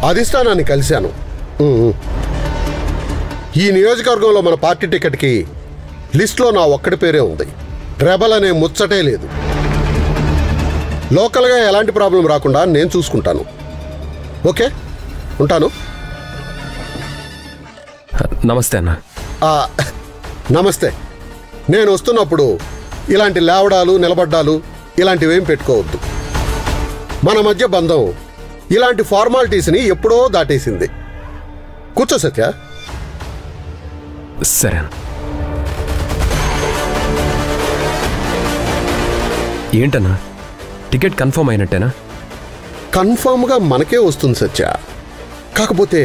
అధిష్టానాన్ని కలిశాను. ఈ నియోజకవర్గంలో మన పార్టీ టికెట్కి లిస్టులో నా ఒక్కడి పేరే ఉంది. రెబల్ అనే ముచ్చటే లేదు. లోకల్గా ఎలాంటి ప్రాబ్లం రాకుండా నేను చూసుకుంటాను. ఓకే, ఉంటాను. నమస్తే అన్న. నమస్తే. నేను వస్తున్నప్పుడు ఇలాంటి లేవడాలు నిలబడ్డాలు ఇలాంటివేం పెట్టుకోవద్దు. మన మధ్య బంధం ఇలాంటి ఫార్మాలిటీస్ని ఎప్పుడో దాటేసింది. కూర్చో సత్య. సరే. ఏంటన్నా, టికెట్ కన్ఫర్మ్ అయినట్టేనా? కన్ఫర్మ్గా మనకే వస్తుంది సత్య. కాకపోతే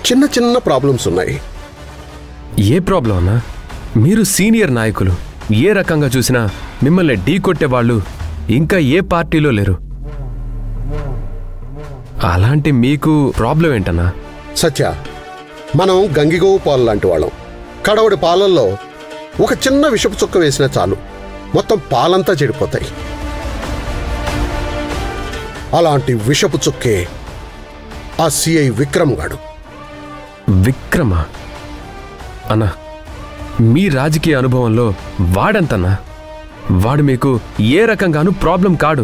చిన్న చిన్న ప్రాబ్లమ్స్ ఉన్నాయి. ఏ ప్రాబ్లం అన్నా? మీరు సీనియర్ నాయకులు. ఏ రకంగా చూసినా మిమ్మల్ని ఢీ కొట్టేవాళ్ళు ఇంకా ఏ పార్టీలో లేరు. అలాంటి మీకు ప్రాబ్లం ఏంటన్నా? సత్య, మనం గంగిగోవు పాలు లాంటి వాళ్ళం. కడవడి పాలల్లో ఒక చిన్న విషపు చుక్క వేసినా చాలు, మొత్తం పాలంతా చెడిపోతాయి. అలాంటి విషపు చుక్కే ఆ సిఐ విక్రమ్ గాడు. విక్రమా? అన్నా, మీ రాజకీయ అనుభవంలో వాడంతన్నా. వాడు మీకు ఏ రకంగానూ ప్రాబ్లం కాడు.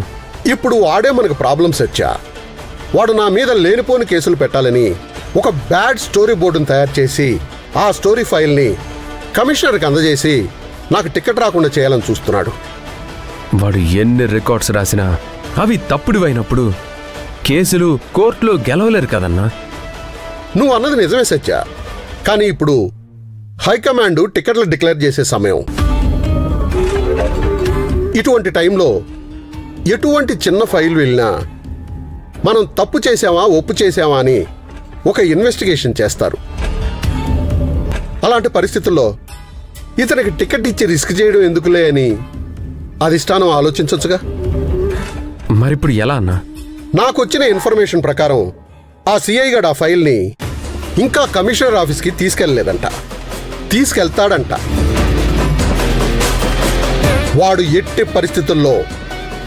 ఇప్పుడు వాడే మనకు ప్రాబ్లం సత్య. వాడు నా మీద లేనిపోని కేసులు పెట్టాలని ఒక బ్యాడ్ స్టోరీ బోర్డును తయారు చేసి ఆ స్టోరీ ఫైల్ని కమిషనర్కి అందజేసి నాకు టికెట్ రాకుండా చేయాలని చూస్తున్నాడు. వాడు ఎన్ని రికార్డ్స్ రాసినా అవి తప్పుడివైనప్పుడు కేసులు కోర్టులో గెలవలేరు కదన్నా. నువ్వు అన్నది నిజమే సత్య. కానీ ఇప్పుడు హైకమాండ్ టికెట్లు డిక్లేర్ చేసే సమయం. ఇటువంటి టైంలో ఎటువంటి చిన్న ఫైల్ వెళ్ళినా మనం తప్పు చేసామా ఒప్పు చేసామా అని ఒక ఇన్వెస్టిగేషన్ చేస్తారు. అలాంటి పరిస్థితుల్లో ఇతనికి టికెట్ ఇచ్చి రిస్క్ చేయడం ఎందుకులే అని అధిష్టానం ఆలోచించొచ్చుగా. మరిప్పుడు ఎలా అన్నా? నాకొచ్చిన ఇన్ఫర్మేషన్ ప్రకారం ఆ సిఐ గడు ఆ ఫైల్ని ఇంకా కమిషనర్ ఆఫీస్కి తీసుకెళ్లలేదంట. తీసుకెళ్తాడంట. వాడు ఎట్టి పరిస్థితుల్లో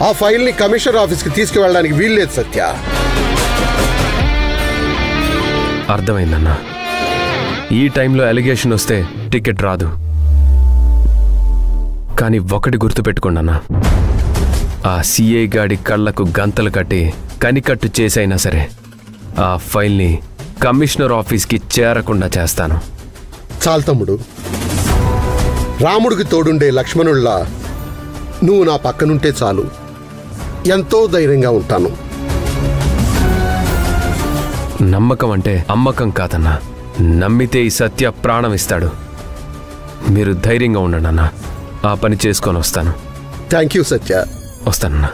ఆ ఫైల్ని కమిషనర్ ఆఫీస్కి తీసుకువెళ్ళడానికి వీల్లేదు సత్య. అర్థమైందన్నా. ఈ టైంలో అలిగేషన్ వస్తే టికెట్ రాదు. కానీ ఒకటి గుర్తుపెట్టుకోండి అన్నా, ఆ సిఐ గాడి కళ్లకు గంతలు కట్టి కనికట్టు చేసైనా సరే ఆ ఫైల్ని కమిషనర్ ఆఫీస్కి చేరకుండా చేస్తాను. చాలు తమ్ముడు. రాముడికి తోడుండే లక్ష్మణుల్లా నువ్వు నా పక్కనుంటే చాలు. ఎంతో ధైర్యంగా ఉంటాను. నమ్మకం అంటే అమ్మకం కాదన్నా. నమ్మితే ఈ సత్య ప్రాణం ఇస్తాడు. మీరు ధైర్యంగా ఉండండి అన్నా. ఆ పని చేసుకొని వస్తాను. థ్యాంక్ యూ సత్య. వస్తానన్నా.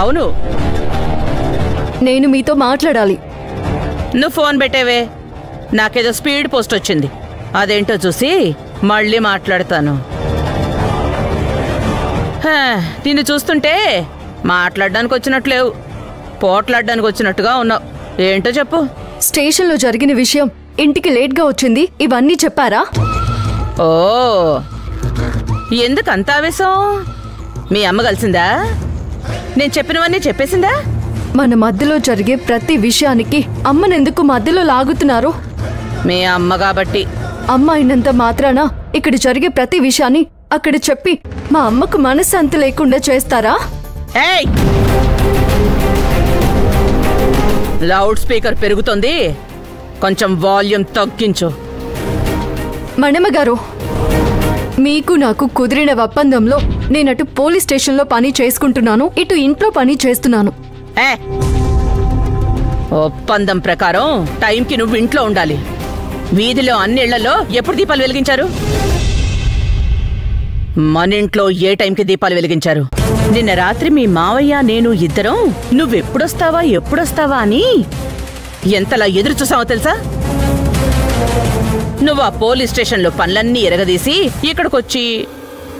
అవును, నేను మీతో మాట్లాడాలి. నువ్వు ఫోన్ పెట్టేవే. నాకేదో స్పీడ్ పోస్ట్ వచ్చింది. అదేంటో చూసి మళ్ళీ మాట్లాడతాను. నిన్ను చూస్తుంటే మాట్లాడడానికి వచ్చినట్లేవు, పోట్లాడడానికి వచ్చినట్టుగా ఉన్నావు. ఏంటో చెప్పు. స్టేషన్లో జరిగిన విషయం, ఇంటికి లేట్గా వచ్చింది, ఇవన్నీ చెప్పారా? ఓ, ఎందుకు అంత ఆవేశం? మీ అమ్మ కలిసిందా? నేను చెప్పినవన్నీ చెప్పేసిందా? మన మధ్యలో జరిగే ప్రతి విషయానికి అమ్మనెందుకు మధ్యలో లాగుతున్నారు? మీ అమ్మ కాబట్టి. అమ్మ అయినంత మాత్రాన ఇక్కడ జరిగే ప్రతి విషయాన్ని అక్కడ చెప్పి మా అమ్మకు మనశ్శాంతి లేకుండా చేస్తారా? ఏయ్, లౌడ్ స్పీకర్ పెరుగుతుంది, కొంచెం వాల్యూమ్ తగ్గించు. మణిమగారు, మీకు నాకు కుదిరిన ఒప్పందంలో నేనటు పోలీస్ స్టేషన్లో పని చేసుకుంటున్నాను, ఇటు ఇంట్లో పని చేస్తున్నాను. ఒప్పందం ప్రకారం టైంకి నువ్వు ఇంట్లో ఉండాలి. వీధిలో అన్ని ఇళ్లలో ఎప్పుడు దీపాలు వెలిగించారు? మన ఇంట్లో ఏ టైంకి దీపాలు వెలిగించారు? నిన్న రాత్రి మీ మావయ్య నేను ఇద్దరం నువ్వెప్పుడొస్తావా అని ఎంతలా ఎదురు చూసావో తెలుసా? నువ్వు ఆ పోలీస్ స్టేషన్లో పనులన్నీ ఎరగదీసి ఇక్కడికొచ్చి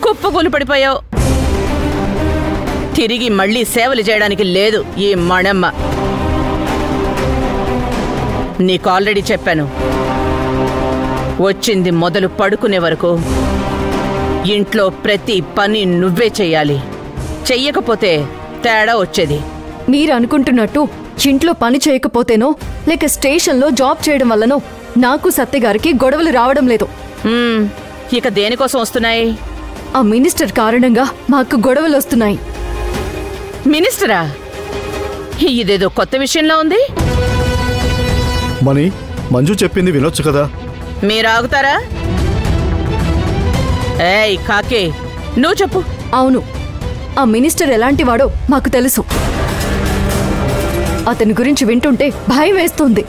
కుప్పకూలి పడిపోయావు. తిరిగి మళ్ళీ సేవలు చేయడానికి లేదు ఈ మణమ్మ. నీకు ఆల్రెడీ చెప్పాను, వచ్చింది మొదలు పడుకునే వరకు ఇంట్లో ప్రతి పని నువ్వే చెయ్యాలి. చెయ్యకపోతే తేడా వచ్చేది. మీరు అనుకుంటున్నట్టు ఇంట్లో పని చేయకపోతేనో లేక స్టేషన్లో జాబ్ చేయడం వల్లనో నాకు సత్యగారికి గొడవలు రావడం లేదు. ఇక దేనికోసం వస్తున్నాయి? ఆ మినిస్టర్ కారణంగా మాకు గొడవలు వస్తున్నాయి. మినిస్టరా? ఇదేదో కొత్త విషయంలో ఉంది. మణి, మంజు చెప్పింది వినొచ్చు కదా. మీరు ఆగుతారా? ఏయ్ కాకే, నువ్వు చెప్పు. అవును, ఆ మినిస్టర్ ఎలాంటివాడో మాకు తెలుసు. అతని గురించి వింటుంటే భయం వేస్తుంది.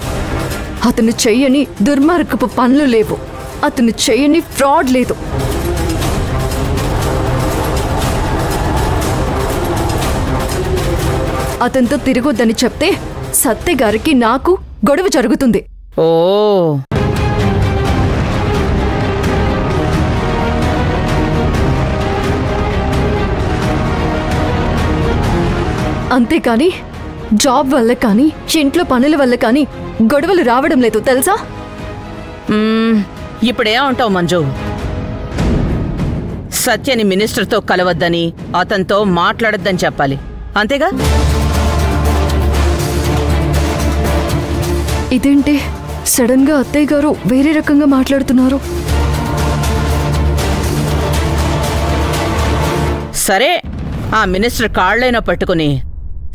అతను చెయ్యని దుర్మార్గపు పనులు లేవు. అతను చెయ్యని ఫ్రాడ్ లేదు. అతనితో తిరగొద్దని చెప్తే సత్యగారికి నాకు గొడవ జరుగుతుంది. ఓ, అంతేకాని జాబ్ వల్ల కానీ ఇంట్లో పనుల వల్ల కానీ గొడవలు రావడం లేదు తెలుసా? ఇప్పుడేమంటావు మంజు? సత్యని మినిస్టర్తో కలవద్దని, అతనితో మాట్లాడొద్దని చెప్పాలి, అంతేగా? ఇదేంటి సడన్ గా అత్తయ్య గారు వేరే రకంగా మాట్లాడుతున్నారు? సరే, ఆ మినిస్టర్ కాళ్ళైనా పట్టుకుని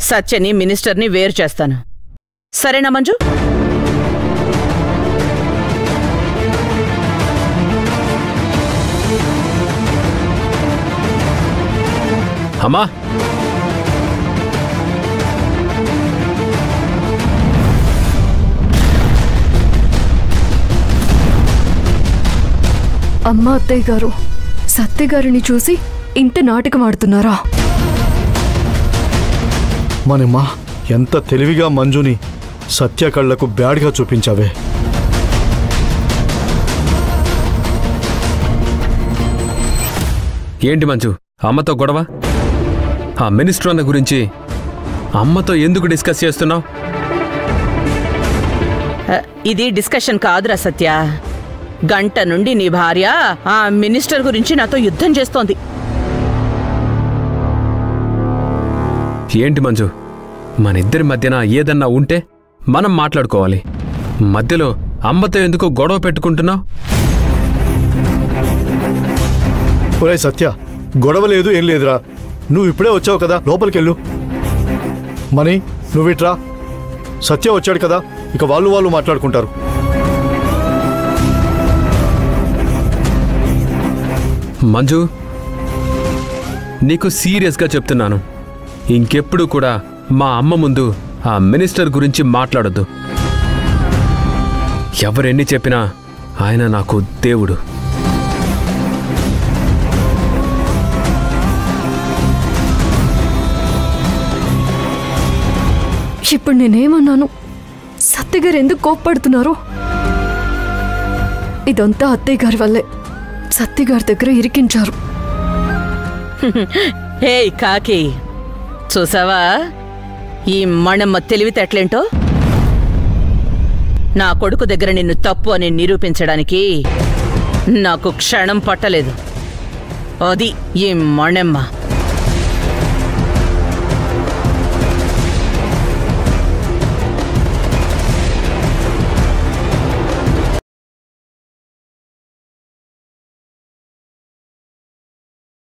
సత్యని మినిస్టర్ని వేరు చేస్తాను. సరేనా మంజు? అమ్మా, అమ్మ, అత్తయ్య గారు సత్యగారిని చూసి ఇంత నాటకం ఆడుతున్నారా? మనమ్మా, ఎంత తెలివిగా మంజుని సత్య కళ్ళకు బ్యాడ్గా చూపించావే. ఏంటి మంజు అమ్మతో గొడవ? ఆ మినిస్టర్ అన్న గురించి అమ్మతో ఎందుకు డిస్కస్ చేస్తున్నావు? ఇది డిస్కషన్ కాదురా సత్య. గంట నుండి నీ భార్య ఆ మినిస్టర్ గురించి నాతో యుద్ధం చేస్తోంది. ఏంటి మంజు, మన ఇద్దరి మధ్యన ఏదన్నా ఉంటే మనం మాట్లాడుకోవాలి. మధ్యలో అమ్మతో ఎందుకు గొడవ పెట్టుకుంటున్నావు? ఒరే సత్య, గొడవ లేదు ఏం లేదురా. నువ్వు ఇప్పుడే వచ్చావు కదా, లోపలికెళ్ళు. మణి, నువ్విట్రా. సత్య వచ్చాడు కదా, ఇక వాళ్ళు మాట్లాడుకుంటారు. మంజు, నీకు సీరియస్గా చెప్తున్నాను, ఇంకెప్పుడు కూడా మా అమ్మ ముందు ఆ మినిస్టర్ గురించి మాట్లాడొద్దు. ఎవరెన్ని చెప్పినా ఆయన నాకు దేవుడు. ఇప్పుడు నేనేమన్నాను? సత్యగారు ఎందుకు కోప్పడుతున్నారు? ఇదంతా అత్తయ్య గారి వల్లే. సత్యగారి దగ్గర ఇరికించారు. హే కాకి, చూసావా ఈ మణమ్మ తెలివితేటలేంటో? నా కొడుకు దగ్గర నిన్ను తప్పు అని నిరూపించడానికి నాకు క్షణం పట్టలేదు. అది ఈ మణమ్మ.